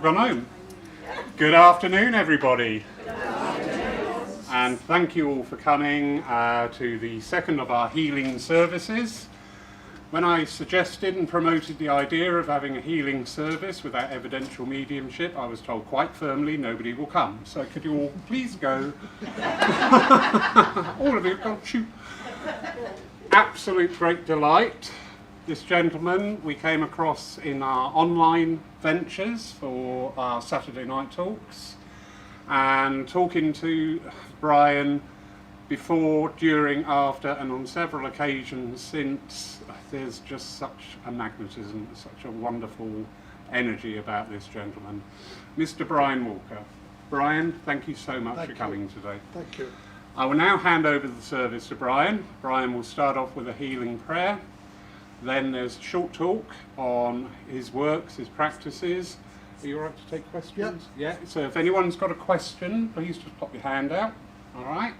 gone home. Good afternoon, everybody. And thank you all for coming to the second of our healing services. When I suggested and promoted the idea of having a healing service without evidential mediumship, I was told quite firmly nobody will come. So could you all please go? All of you, oh shoot. Absolute great delight. This gentleman we came across in our online ventures for our Saturday night talks, and talking to Brian before, during, after, and on several occasions since, there's just such a magnetism, such a wonderful energy about this gentleman. Mr. Brian Walker. Brian, thank you so much for coming today. Thank you. I will now hand over the service to Brian. Brian will start off with a healing prayer. Then there's a short talk on his works, his practices. Are you all right to take questions? Yeah. So if anyone's got a question, please just pop your hand out. All right.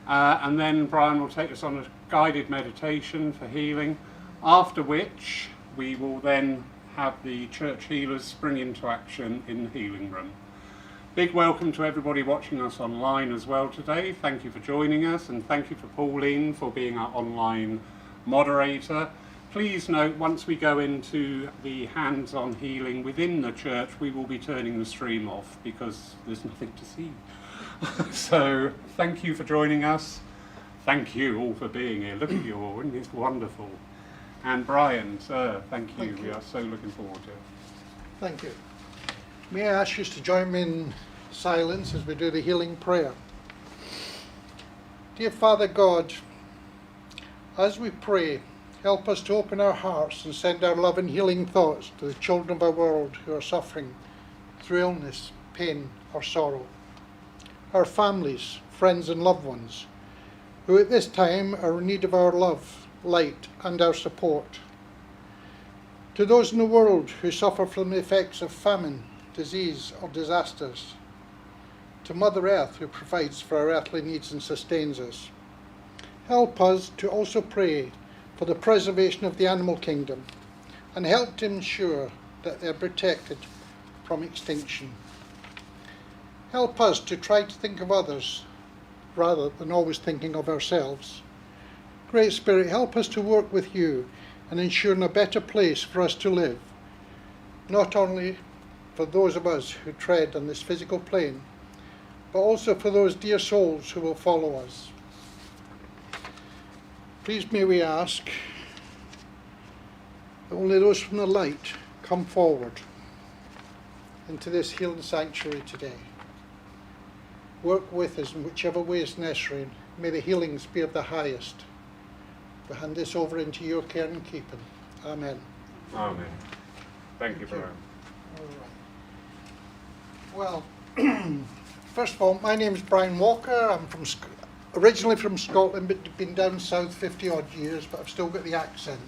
And then Brian will take us on a guided meditation for healing, after which we will then have the church healers spring into action in the healing room. Big welcome to everybody watching us online as well today. Thank you for joining us, and thank you for Pauline for being our online moderator. Please note, once we go into the hands-on healing within the church, we will be turning the stream off because there's nothing to see. So thank you for joining us. Thank you all for being here. Look at you all, isn't it wonderful? And Brian, sir, thank you. We are so looking forward to it. Thank you. May I ask you to join me in silence as we do the healing prayer. Dear Father God, as we pray, help us to open our hearts and send our love and healing thoughts to the children of our world who are suffering through illness, pain or sorrow. Our families, friends and loved ones who at this time are in need of our love, light and our support. To those in the world who suffer from the effects of famine, disease or disasters. To Mother Earth who provides for our earthly needs and sustains us. Help us to also pray for the preservation of the animal kingdom and help to ensure that they are protected from extinction. Help us to try to think of others rather than always thinking of ourselves. Great Spirit, help us to work with you and ensure a better place for us to live, not only for those of us who tread on this physical plane, but also for those dear souls who will follow us. Please may we ask that only those from the light come forward into this healing sanctuary today. Work with us in whichever way is necessary, and may the healings be of the highest. We hand this over into your care and keeping. Amen. Amen. Thank you, Brian. All right. Well, first of all, my name is Brian Walker. I'm originally from Scotland, but been down south 50 odd years, but I've still got the accent.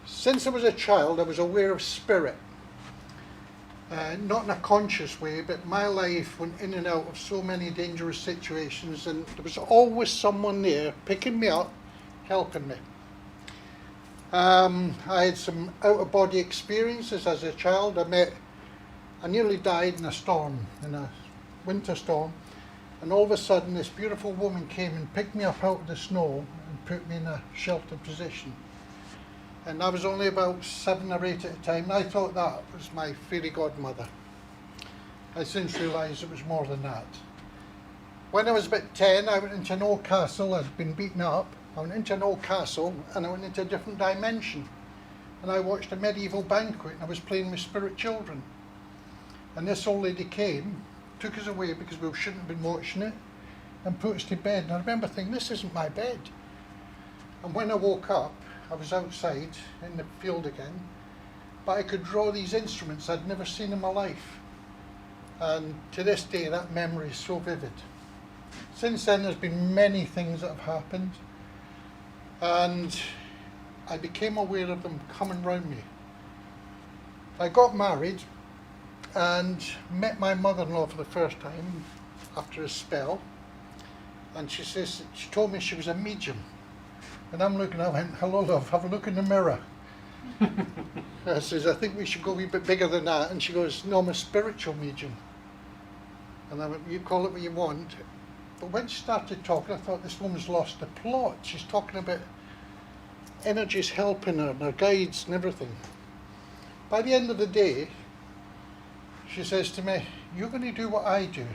Since I was a child, I was aware of spirit. Not in a conscious way, but my life went in and out of so many dangerous situations, and there was always someone there picking me up, helping me. I had some out-of-body experiences as a child. I nearly died in a storm, in a winter storm, and all of a sudden this beautiful woman came and picked me up out of the snow and put me in a sheltered position. And I was only about 7 or 8 at the time, and I thought that was my fairy godmother. I since realised it was more than that. When I was about 10, I went into an old castle. I'd been beaten up. I went into an old castle and I went into a different dimension. And I watched a medieval banquet and I was playing with spirit children. And this old lady came, took us away because we shouldn't have been watching it, and put us to bed. And I remember thinking, this isn't my bed. And when I woke up, I was outside in the field again, but I could draw these instruments I'd never seen in my life. And to this day, that memory is so vivid. Since then, there's been many things that have happened, and I became aware of them coming round me. I got married and met my mother-in-law for the first time after a spell, and she told me she was a medium. And I'm looking, I went, hello love, have a look in the mirror. I says, I think we should go a wee bit bigger than that. And she goes, no, I'm a spiritual medium. And I went, you call it what you want. But when she started talking, I thought, this woman's lost the plot. She's talking about energies helping her and her guides and everything. By the end of the day, she says to me, you're going to do what I do.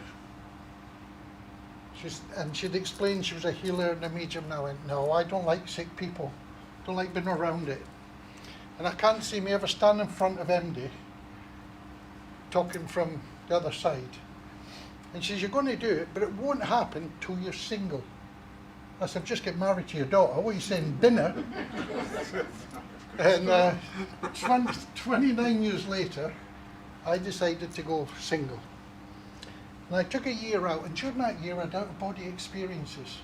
And she'd explained she was a healer and a medium. And I went, no, I don't like sick people. Don't like being around it. And I can't see me ever stand in front of MD talking from the other side. And she says, you're going to do it, but it won't happen till you're single. I said, just get married to your daughter. What are you saying, dinner? And 29 years later, I decided to go single. And I took a year out, and during that year I had out-of-body experiences.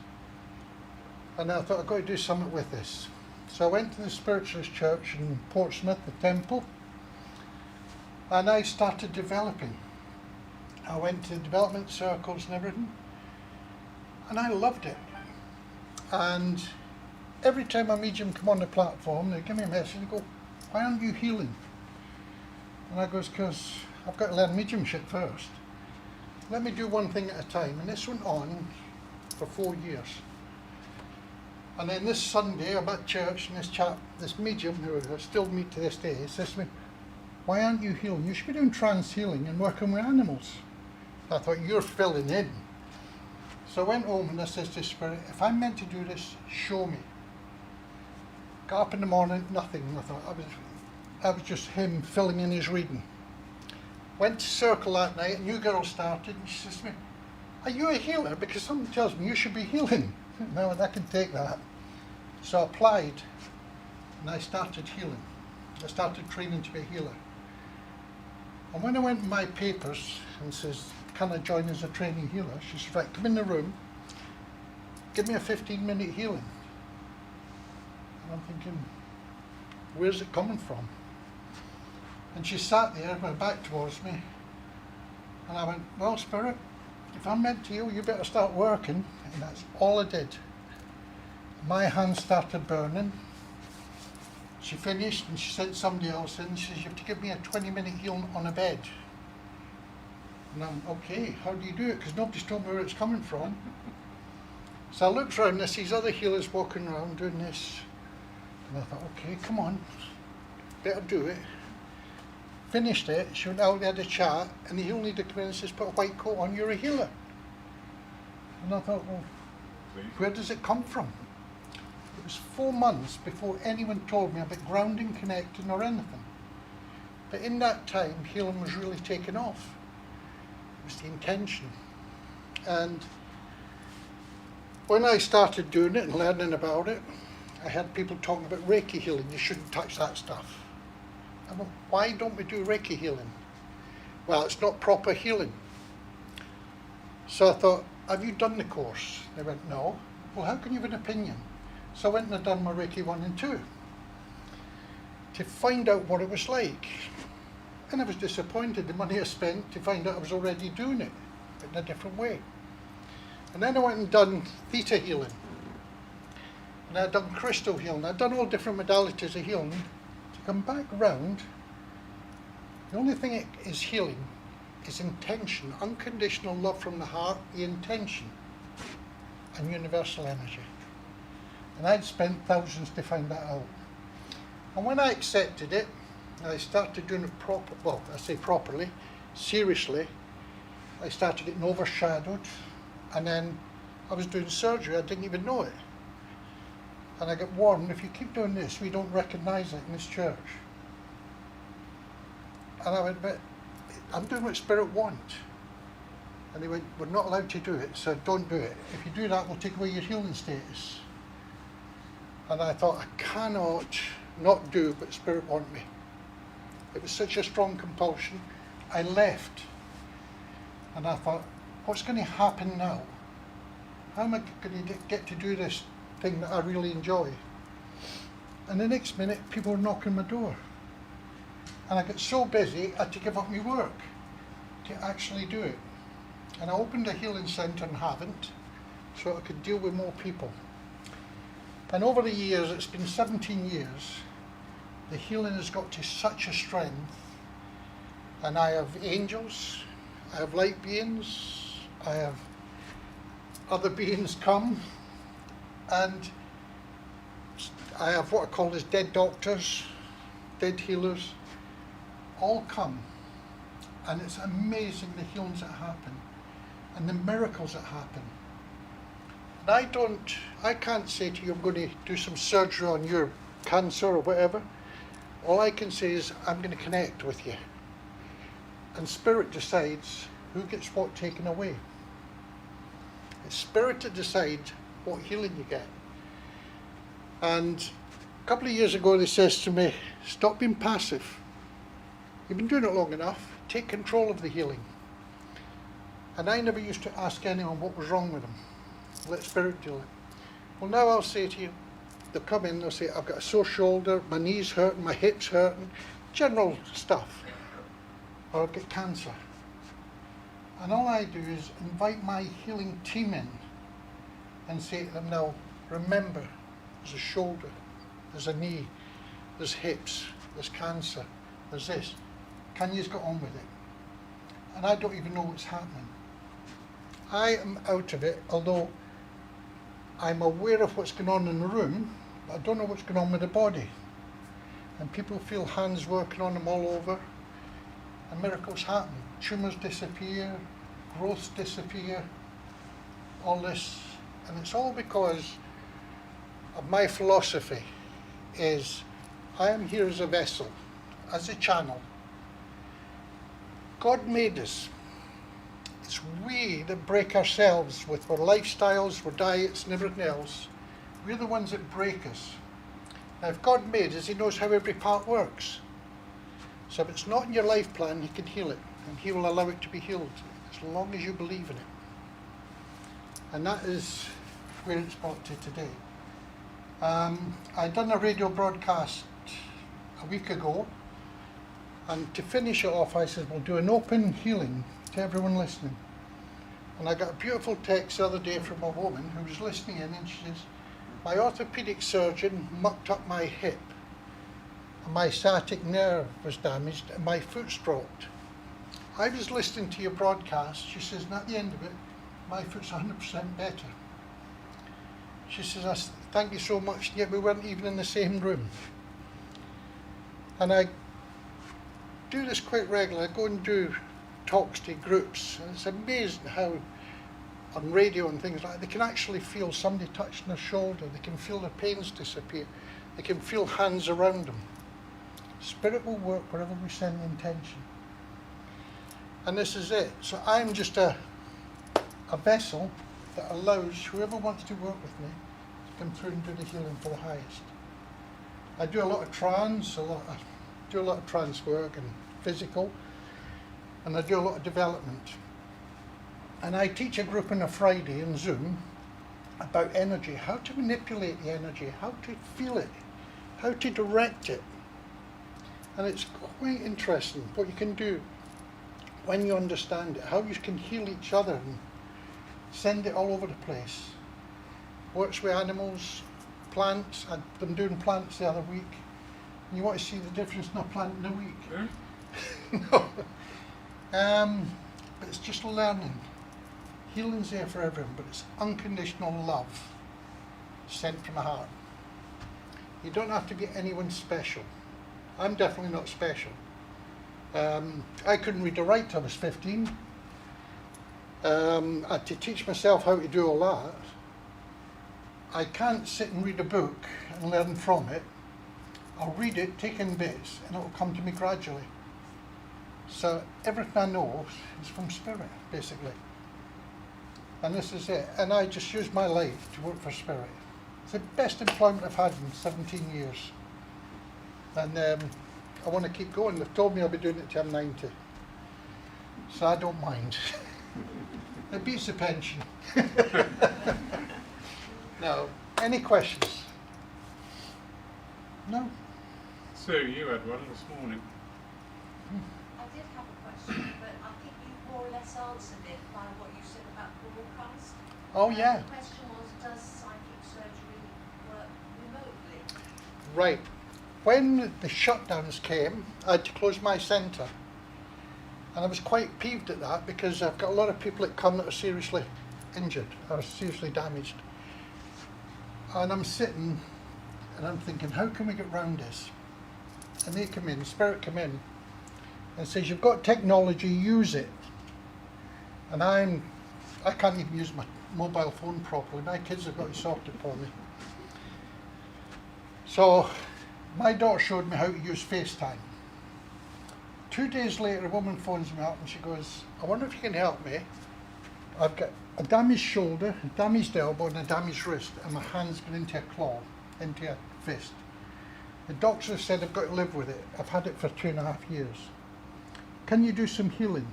And I thought, I've got to do something with this. So I went to the spiritualist church in Portsmouth, the temple, and I started developing. I went to development circles and everything, and I loved it. And every time a medium come on the platform, they give me a message, they go, why aren't you healing? And I goes, because I've got to learn mediumship first. Let me do one thing at a time. And this went on for 4 years. And then this Sunday, I'm at church, and this chap, this medium, who I still meet to this day, says to me, why aren't you healing? You should be doing trance healing and working with animals. I thought, you're filling in. So I went home and I said to Spirit, if I'm meant to do this, show me. Got up in the morning, nothing. I thought, I was just him filling in his reading. Went to circle that night, a new girl started, and she says to me, are you a healer? Because someone tells me you should be healing. No, I can take that. So I applied, and I started healing. I started training to be a healer. And when I went in my papers and says, can I join as a training healer? She said, right, come in the room, give me a 15-minute healing. And I'm thinking, where's it coming from? And she sat there with her back towards me, and I went, well, Spirit, if I'm meant to heal, you better start working. And that's all I did. My hands started burning. She finished, and she sent somebody else in. She says, you have to give me a 20-minute healing on a bed. And I'm, okay, how do you do it? Because nobody's told me where it's coming from. So I looked around, and I see these other healers walking around doing this. And I thought, okay, come on, better do it. Finished it, she went out, they had a chat, and the healer leader came in and says, put a white coat on, you're a healer. And I thought, well, where does it come from? It was 4 months before anyone told me about grounding, connecting, or anything. But in that time, healing was really taking off. It was the intention. And when I started doing it and learning about it, I had people talking about Reiki healing. You shouldn't touch that stuff. I went, why don't we do Reiki healing? Well, it's not proper healing. So I thought, have you done the course? They went, no. Well, how can you have an opinion? So I went and I done my Reiki 1 and 2 to find out what it was like. And I was disappointed. The money I spent to find out I was already doing it, but in a different way. And then I went and done theta healing. And I'd done crystal healing. I'd done all different modalities of healing. To come back round, the only thing it is healing is intention, unconditional love from the heart, the intention, and universal energy. And I'd spent thousands to find that out. And when I accepted it, I started doing it properly, seriously. I started getting overshadowed, and then I was doing surgery, I didn't even know it. And I got warned, if you keep doing this, we don't recognise it in this church. And I went, but I'm doing what Spirit wants. And they went, we're not allowed to do it, so don't do it. If you do that, we'll take away your healing status. And I thought, I cannot not do what Spirit wants me. It was such a strong compulsion. I left. And I thought, what's going to happen now? How am I going to get to do this thing that I really enjoy? And the next minute, people were knocking my door. And I got so busy, I had to give up my work to actually do it. And I opened a healing centre in Havant so I could deal with more people. And over the years, it's been 17 years, the healing has got to such a strength, and I have angels, I have light beings, I have other beings come, and I have what I call as dead doctors, dead healers, all come. And it's amazing the healings that happen and the miracles that happen. And I can't say to you, I'm going to do some surgery on your cancer or whatever. All I can say is, I'm going to connect with you. And Spirit decides who gets what taken away. It's Spirit that decides what healing you get. And a couple of years ago, they says to me, stop being passive. You've been doing it long enough. Take control of the healing. And I never used to ask anyone what was wrong with them. Let Spirit deal it. Well, now I'll say to you, they'll come in, they'll say, I've got a sore shoulder, my knee's hurting, my hip's hurting, general stuff. Or I've got cancer. And all I do is invite my healing team in and say to them, now, remember, there's a shoulder, there's a knee, there's hips, there's cancer, there's this. Can you just get on with it? And I don't even know what's happening. I am out of it, although I'm aware of what's going on in the room, but I don't know what's going on with the body. And people feel hands working on them all over, and miracles happen. Tumours disappear, growths disappear, all this. And it's all because of my philosophy is I am here as a vessel, as a channel. God made us. It's we that break ourselves with our lifestyles, our diets and everything else. We're the ones that break us. Now if God made us, he knows how every part works. So if it's not in your life plan, he can heal it. And he will allow it to be healed, as long as you believe in it. And that is where it's brought to today. I done a radio broadcast a week ago, and to finish it off I said we'll do an open healing to everyone listening. And I got a beautiful text the other day from a woman who was listening in, and she says, my orthopedic surgeon mucked up my hip, and my sciatic nerve was damaged, and my foot stroked. I was listening to your broadcast, she says, and at the end of it, my foot's 100% better. She says, thank you so much, yet we weren't even in the same room. And I do this quite regularly. I go and do talks to groups, and it's amazing how on radio and things like that, they can actually feel somebody touching their shoulder, they can feel their pains disappear, they can feel hands around them. Spirit will work wherever we send the intention. And this is it. So I'm just a vessel that allows whoever wants to work with me to come through and do the healing for the highest. I do a lot of trance, I do a lot of trance work and physical, and I do a lot of development. And I teach a group on a Friday in Zoom about energy, how to manipulate the energy, how to feel it, how to direct it. And it's quite interesting what you can do when you understand it, how you can heal each other and send it all over the place. Works with animals, plants. I've been doing plants the other week. And you want to see the difference in a plant in a week? No. But it's just learning. Healing's there for everyone, but it's unconditional love sent from the heart. You don't have to be anyone special. I'm definitely not special. I couldn't read or write till I was 15. I had to teach myself how to do all that. I can't sit and read a book and learn from it. I'll read it, take in bits, and it will come to me gradually. So everything I know is from Spirit, basically. And this is it. And I just use my life to work for Spirit. It's the best employment I've had in 17 years. And I want to keep going. They've told me I'll be doing it till I'm 90. So I don't mind. It beats the pension. No. Any questions? No? Sue, you had one this morning. I did have a question, but I think you more or less answered it by what you said about broadcast. Oh, yeah. The question was, does psychic surgery work remotely? Right. when the shutdowns came, I had to close my centre. And I was quite peeved at that because I've got a lot of people that come that are seriously injured or seriously damaged. And I'm sitting and I'm thinking, how can we get round this? And they come in, Spirit come in and says, you've got technology, use it. And I can't even use my mobile phone properly. My kids have got it sorted for me. So my daughter showed me how to use FaceTime. 2 days later, a woman phones me up and she goes, I wonder if you can help me. I've got a damaged shoulder, a damaged elbow and a damaged wrist, and my hand's gone into a claw, into a fist. The doctors have said I've got to live with it. I've had it for 2.5 years. Can you do some healing?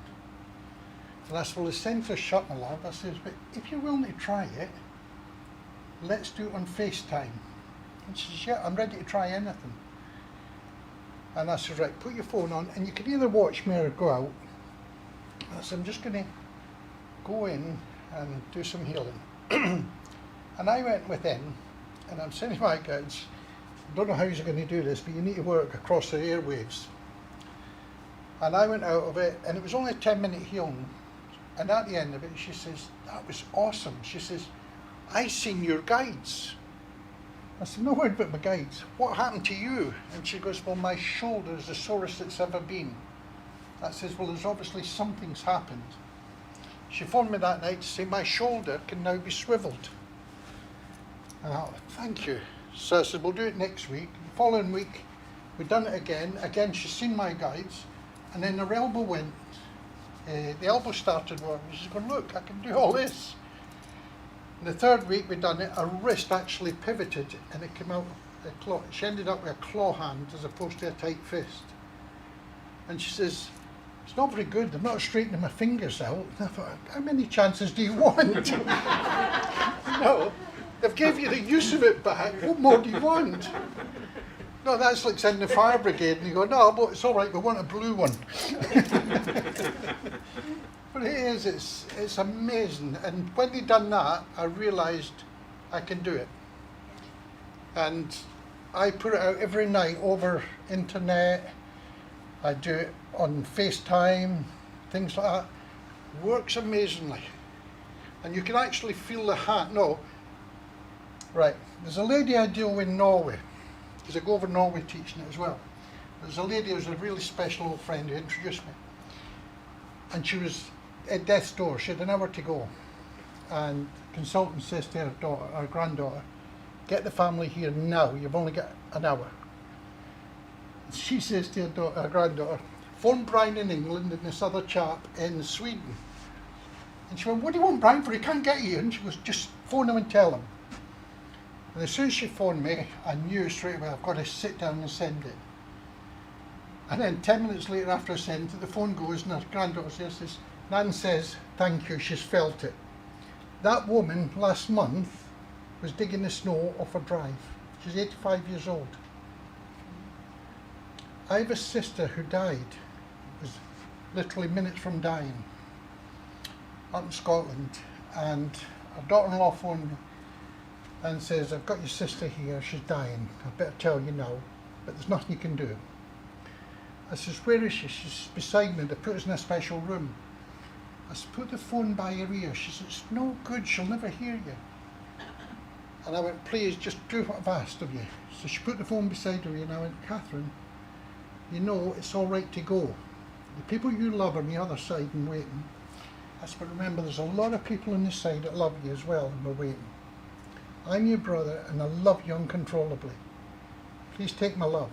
And I said, well, the centre's shut, my love. I says, but if you're willing to try it, let's do it on FaceTime. And she says, yeah, I'm ready to try anything. And I said, right, put your phone on, and you can either watch me or go out. I said, I'm just going to go in and do some healing. And I went within, and I'm saying to my guys, I don't know how you're going to do this, but you need to work across the airwaves. And I went out of it, and it was only a 10-minute healing. And at the end of it, she says, that was awesome. She says, I seen your guides. I said, no word about my guides. What happened to you? And she goes, well, my shoulder is the sorest it's ever been. I says, well, there's obviously something's happened. She phoned me that night to say, my shoulder can now be swiveled. And I thought, thank you. So I said, we'll do it next week. The following week, we've done it again. Again, she's seen my guides. And then her elbow went. The elbow started working. She's going, look, I can do all this. And the third week we'd done it, her wrist actually pivoted and it came out a claw. She ended up with a claw hand as opposed to a tight fist. And she says, it's not very good, I'm not straightening my fingers out. And I thought, how many chances do you want? No, they've gave you the use of it back, what more do you want? No, that's like sending the fire brigade and you go, no, but it's all right, we want a blue one. But it is, it's amazing. And when they done that, I realised I can do it. And I put it out every night over internet. I do it on FaceTime, things like that. Works amazingly. And you can actually feel the hand. No, right, there's a lady I deal with in Norway, because I go over Norway teaching it as well. There's a lady who's a really special old friend who introduced me. And she was at death's door, she had an hour to go. And the consultant says to her daughter, her granddaughter, get the family here now, you've only got an hour. She says to her granddaughter, phone Brian in England and this other chap in Sweden. And she went, what do you want Brian for? He can't get you. And she goes, just phone him and tell him. And as soon as she phoned me, I knew straight away I've got to sit down and send it. And then 10 minutes later after I sent it, the phone goes and her granddaughter says, Nan says, thank you, she's felt it. That woman last month was digging the snow off her drive. She's 85 years old. I have a sister who died, was literally minutes from dying, up in Scotland, and her daughter-in-law phoned me and says, I've got your sister here, she's dying, I better tell you now, but there's nothing you can do. I says, where is she? She's beside me, they put us in a special room. I said, put the phone by her ear. She said, it's no good, she'll never hear you. And I went, please, just do what I've asked of you. So she put the phone beside her ear and I went, Catherine, you know it's all right to go. The people you love are on the other side and waiting. I said, but remember, there's a lot of people on this side that love you as well and we're waiting. I'm your brother and I love you uncontrollably. Please take my love.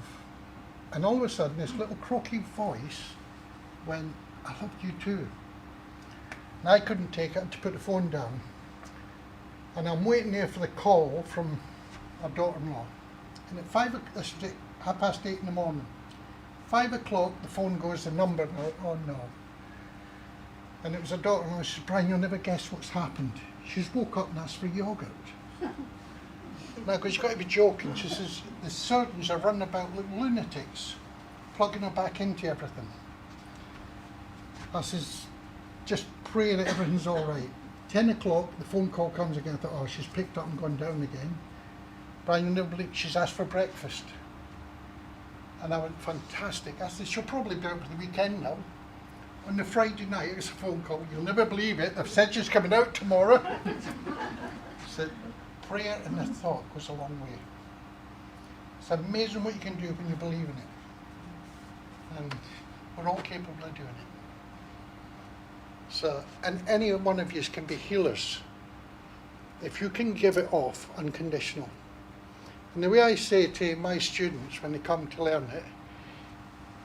And all of a sudden, this little croaky voice went, I love you too. And I couldn't take it, I had to put the phone down. And I'm waiting there for the call from our daughter-in-law. And at 8:30 in the morning, 5 o'clock, the phone goes, the number, oh no. And it was her daughter-in-law, she said, Brian, you'll never guess what's happened. She's woke up and asked for yogurt. Now, because you've got to be joking, she says, the surgeons are running about like lunatics, plugging her back into everything. I says, just pray that everything's all right. 10 o'clock, the phone call comes again. I thought, oh, she's picked up and gone down again. Brian, you never believe, she's asked for breakfast. And I went, fantastic. I said, she'll probably be out for the weekend now. On the Friday night, it was a phone call. You'll never believe it. They've said she's coming out tomorrow. I said, prayer and the thought goes a long way. It's amazing what you can do when you believe in it. And we're all capable of doing it. So, and any one of you can be healers if you can give it off unconditional. And the way I say to my students when they come to learn it,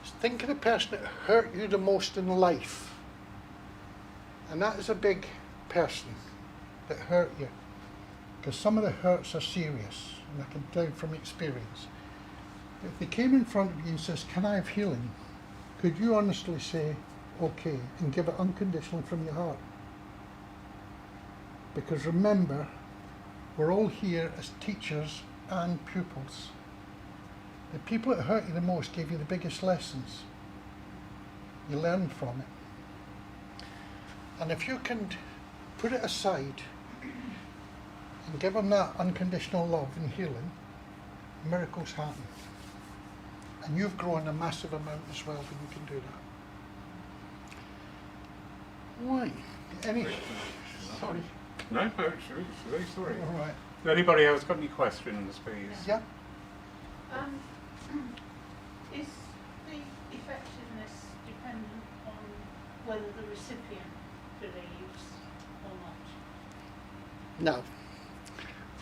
is think of the person that hurt you the most in life. And that is a big person that hurt you. Because some of the hurts are serious, and I can tell you from experience. If they came in front of you and says, can I have healing? Could you honestly say, okay, and give it unconditionally from your heart? Because remember, we're all here as teachers and pupils. The people that hurt you the most gave you the biggest lessons. You learn from it. And if you can put it aside and give them that unconditional love and healing, miracles happen. And you've grown a massive amount as well when you can do that. Right. Any? Sorry. No, it's very sorry. All right. Anybody else got any questions, please? Yeah. Is the effectiveness dependent on whether the recipient believes or not? No.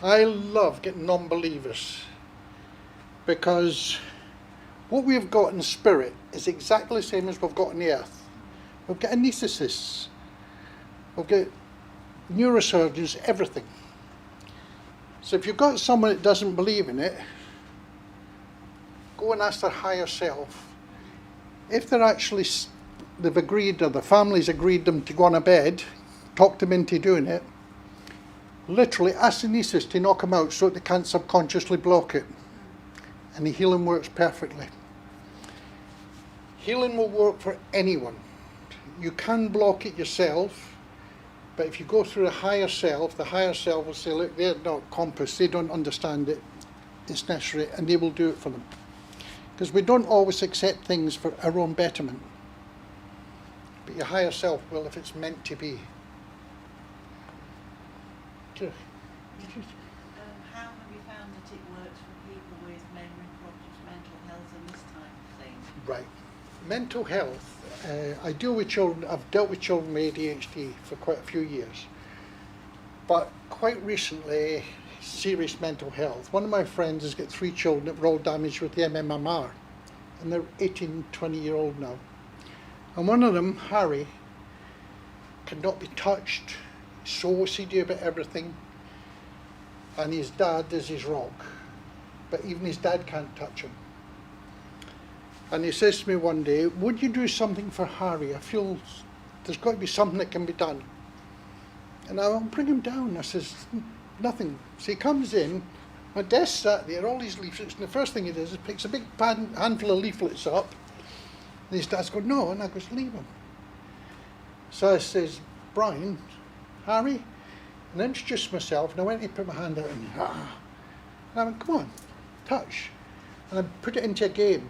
I love getting non-believers because what we've got in spirit is exactly the same as we've got on the earth. We've got anaesthetists, we've got neurosurgeons, everything. So if you've got someone that doesn't believe in it, go and ask their higher self. If they're actually, they've agreed, or the family's agreed them to go on a bed, talk them into doing it, literally ask the anaesthetist to knock them out so that they can't subconsciously block it. And the healing works perfectly. Healing will work for anyone. You can block it yourself, but if you go through the higher self will say, look, they're not compass, they don't understand it, it's necessary, and they will do it for them. Because we don't always accept things for our own betterment, but your higher self will if it's meant to be. How have you found that it works for people with memory problems, mental health and this type of thing? Right. Mental health, I deal with children, I've dealt with children with ADHD for quite a few years. But quite recently, serious mental health. One of my friends has got 3 children that were all damaged with the MMR. And they're 18, 20-year-old now. And one of them, Harry, cannot be touched. He's so OCD about everything. And his dad is his rock. But even his dad can't touch him. And he says to me one day, would you do something for Harry? I feel there's got to be something that can be done. And I'll bring him down. I says, nothing. So he comes in, my desk sat there, all these leaflets, and the first thing he does is picks a big handful of leaflets up, and his dad's going, no, and I goes, leave them. So I says, Brian, Harry, and I introduced myself, and I went to put my hand out, and I went, come on, touch. And I put it into a game.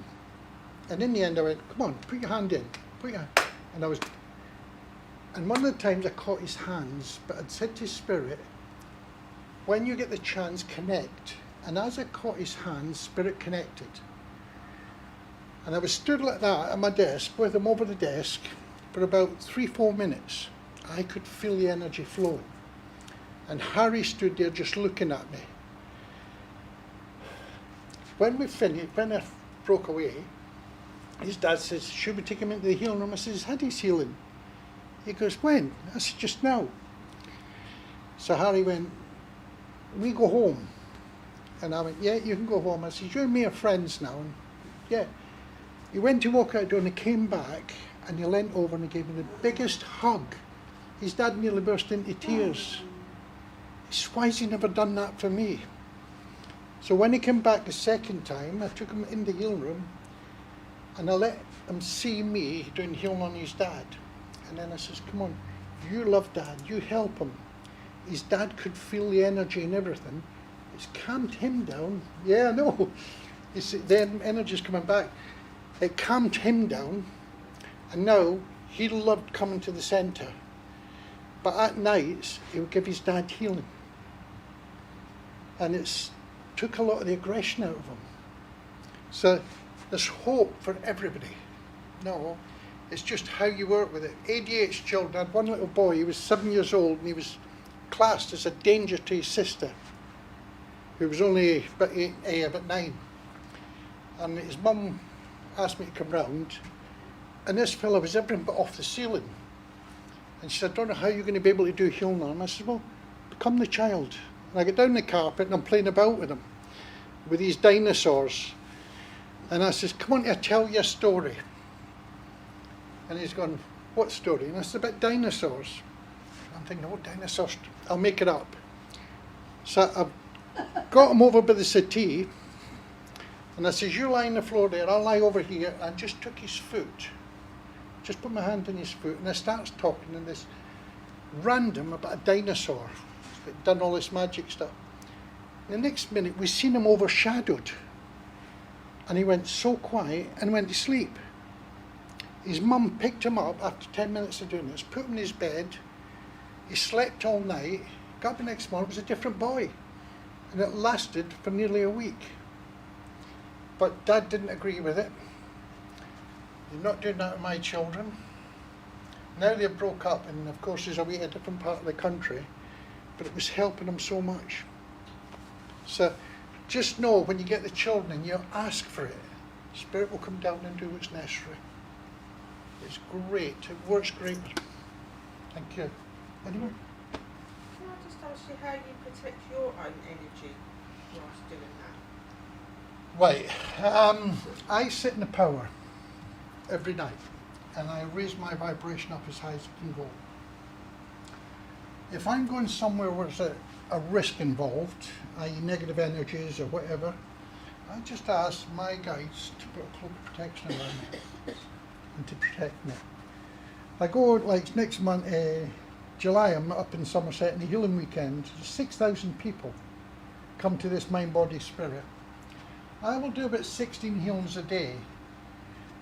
And in the end I went, come on, put your hand in, put your hand. And one of the times I caught his hands, but I'd said to his spirit, when you get the chance, connect. And as I caught his hands, spirit connected. And I was stood like that at my desk, with him over the desk, for about 3-4 minutes. I could feel the energy flowing. And Harry stood there just looking at me. When we finished, when I broke away, his dad says, should we take him into the healing room? I said, he's had his healing. He goes, when? I said, just now. So Harry went, we go home. And I went, yeah, you can go home. I said, you and me are friends now. And yeah. He went to walk out the door and he came back and he leant over and he gave me the biggest hug. His dad nearly burst into tears. He said, why has he never done that for me? So when he came back the second time, I took him in the healing room and I let him see me doing healing on his dad. And then I says, come on, you love Dad, you help him. His dad could feel the energy and everything. It's calmed him down. Yeah, I know. The energy's coming back. It calmed him down, and now he loved coming to the centre. But at nights, he would give his dad healing. And it took a lot of the aggression out of him. So there's hope for everybody. No, it's just how you work with it. ADHD children, I had one little boy, he was 7 years old, and he was classed as a danger to his sister, who was only about 9. And his mum asked me to come round, and this fellow was everything but off the ceiling. And she said, I don't know how you're going to be able to do healing on him. I said, well, become the child. And I get down the carpet and I'm playing about with him, with these dinosaurs. And I says, come on, I'll tell you a story. And he's gone, what story? And I said, about dinosaurs. I'm thinking, oh, dinosaurs, I'll make it up. So I've got him over by the settee, and I says, you lie on the floor there, I'll lie over here, and just took his foot. Just put my hand on his foot, and I starts talking in this random about a dinosaur that done all this magic stuff. The next minute, we seen him overshadowed, and he went so quiet and went to sleep. His mum picked him up after 10 minutes of doing this, put him in his bed. He slept all night, got up the next morning, it was a different boy. And it lasted for nearly a week. But Dad didn't agree with it. You're not doing that with my children. Now they've broke up, and of course he's away in a different part of the country, but it was helping him so much. So just know when you get the children and you ask for it, Spirit will come down and do what's necessary. It's great. It works great. Thank you. Anyone? Can I just ask you how you protect your own energy whilst doing that? Right. I sit in the power every night, and I raise my vibration up as high as it can go. If I'm going somewhere where there's a risk involved, i.e. negative energies or whatever, I just ask my guides to put a cloak of protection around me and to protect me. I go, like next month, July, I'm up in Somerset in the healing weekend. 6,000 people come to this mind, body, spirit. I will do about 16 healings a day,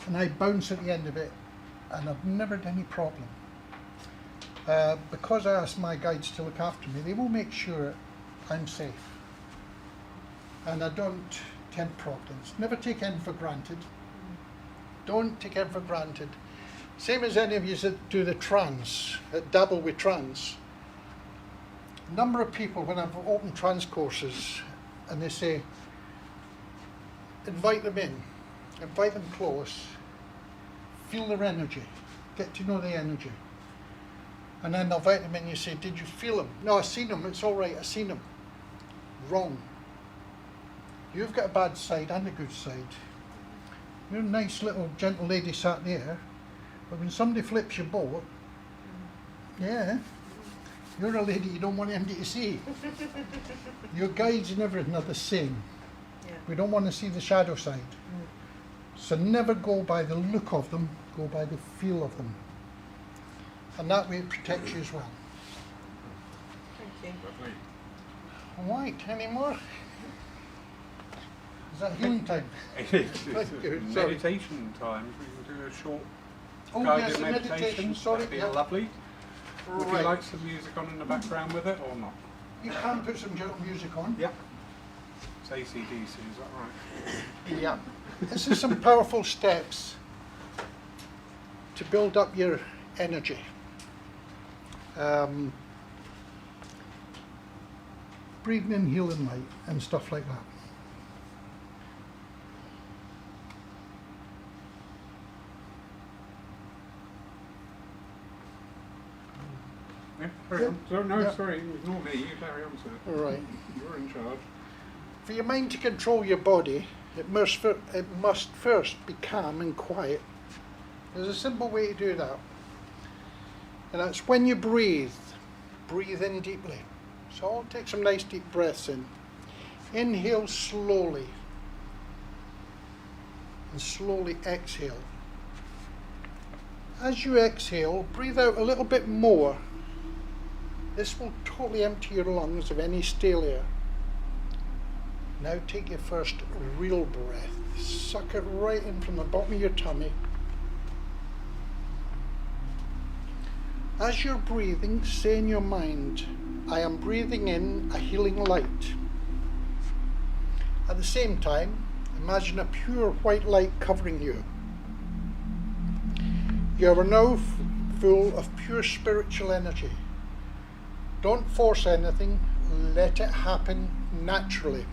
and I bounce at the end of it, and I've never had any problem. Because I ask my guides to look after me, they will make sure I'm safe. And I don't tempt problems. Never take anything for granted. Don't take anything for granted. Same as any of you that do the trance, that dabble with trance. A number of people, when I've opened trance courses, and they say, invite them in, invite them close, feel their energy, get to know the energy. And then they'll invite them in, you say, did you feel them? No, I seen them, it's all right, I seen them. Wrong. You've got a bad side and a good side. You're a nice little gentle lady sat there, but when somebody flips your boat, yeah, you're a lady you don't want anybody to see. Your guides and everything are the same. Yeah. We don't want to see the shadow side. So never go by the look of them, go by the feel of them. And that way it protects you as well. Thank you. All right, any more? Is that healing time? It's Thank you, sorry. meditation time. We can do a short Oh guided yes, the meditation, sorry. That'd be Yeah. lovely. Would you Right. like some music on in the background with it or not? You can put some gentle music on. Yeah. It's AC/DC, is that right? Yeah. This is some powerful steps to build up your energy. Breathing in healing light and stuff like that. Yeah, carry on. So, no, Yeah. sorry, ignore me. You carry on, sir. All right. You're in charge. For your mind to control your body, it must first be calm and quiet. There's a simple way to do that. And that's when you breathe in deeply. So I'll take some nice deep breaths in. Inhale slowly. And slowly exhale. As you exhale, breathe out a little bit more. This will totally empty your lungs of any stale air. Now take your first real breath. Suck it right in from the bottom of your tummy. As you're breathing, say in your mind, I am breathing in a healing light. At the same time, imagine a pure white light covering you. You are now full of pure spiritual energy. Don't force anything, let it happen naturally.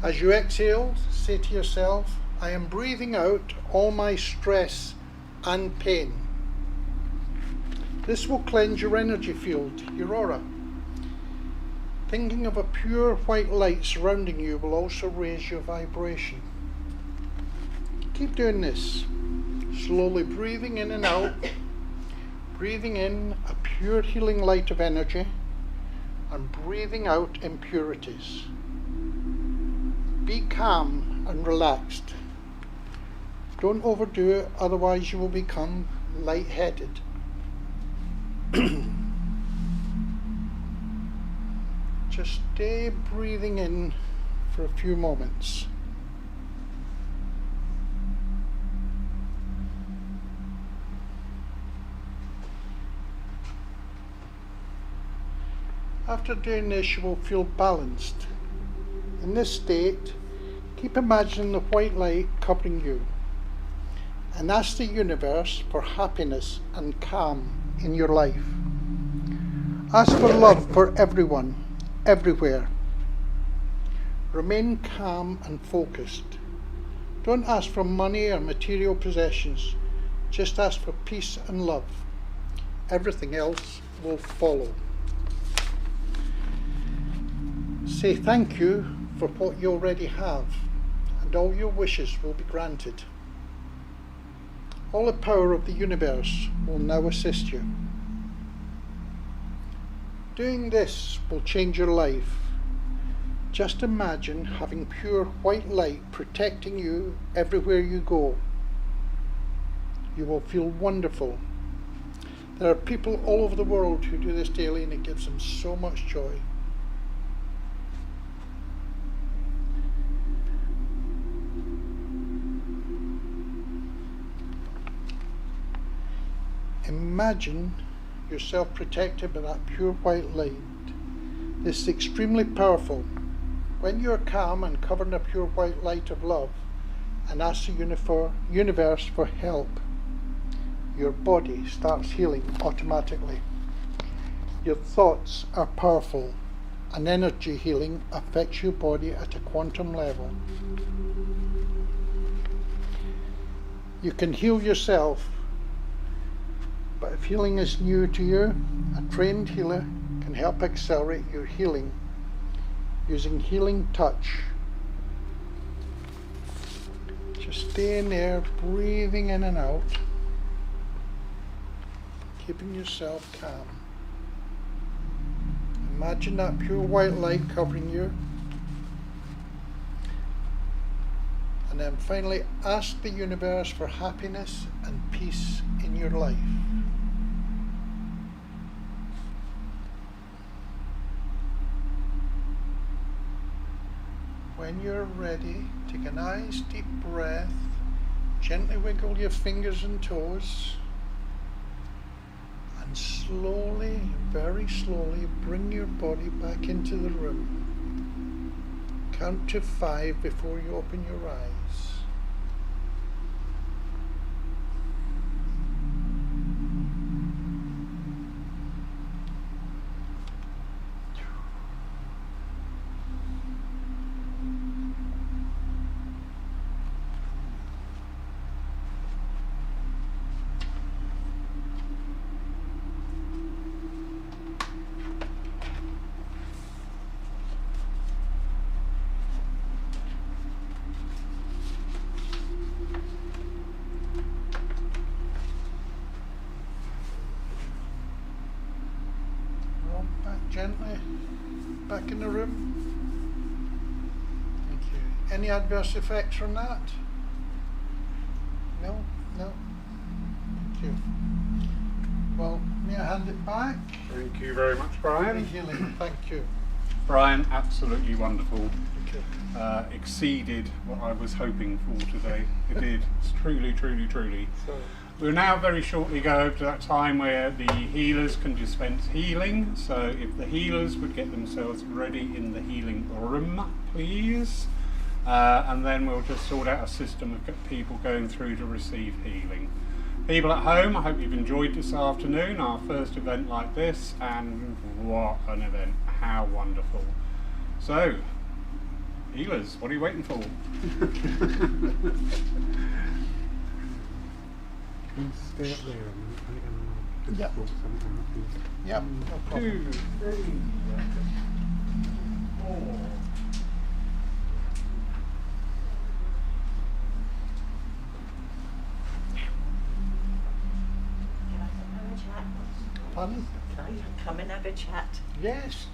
As you exhale, say to yourself, I am breathing out all my stress and pain. This will cleanse your energy field, your aura. Thinking of a pure white light surrounding you will also raise your vibration. Keep doing this. Slowly breathing in and out. Breathing in a pure healing light of energy and breathing out impurities. Be calm and relaxed. Don't overdo it, otherwise you will become lightheaded. Just stay breathing in for a few moments. After doing this, you will feel balanced. In this state, keep imagining the white light covering you and ask the universe for happiness and calm in your life. Ask for love for everyone, everywhere. Remain calm and focused. Don't ask for money or material possessions. Just ask for peace and love. Everything else will follow. Say thank you for what you already have, and all your wishes will be granted. All the power of the universe will now assist you. Doing this will change your life. Just imagine having pure white light protecting you everywhere you go. You will feel wonderful. There are people all over the world who do this daily, and it gives them so much joy. Imagine yourself protected by that pure white light. This is extremely powerful. When you are calm and covered in a pure white light of love and ask the universe for help, your body starts healing automatically. Your thoughts are powerful, and energy healing affects your body at a quantum level. You can heal yourself, but if healing is new to you, a trained healer can help accelerate your healing using healing touch. Just stay in there, breathing in and out, keeping yourself calm. Imagine that pure white light covering you. And then finally ask the universe for happiness and peace in your life. When you're ready, take a nice deep breath, gently wiggle your fingers and toes, and slowly, very slowly, bring your body back into the room. Count to 5 before you open your eyes. Gently back in the room. Thank you. Any adverse effects from that? No? No? Thank you. Well, may I hand it back? Thank you very much, Brian. Very healing. Thank you. Brian, absolutely wonderful. Okay. Exceeded what I was hoping for today. It did. It's truly, truly, truly. So, We'll now very shortly go over to that time where the healers can dispense healing. So if the healers would get themselves ready in the healing room, please. And then we'll just sort out a system of people going through to receive healing. People at home, I hope you've enjoyed this afternoon, our first event like this, and what an event, how wonderful. So, healers, what are you waiting for? Stay up there and Yep. sort something out, please. yep, no problem. 2, 3, 4. Can I come and have a chat? Pardon? Can I come and have a chat? Yes.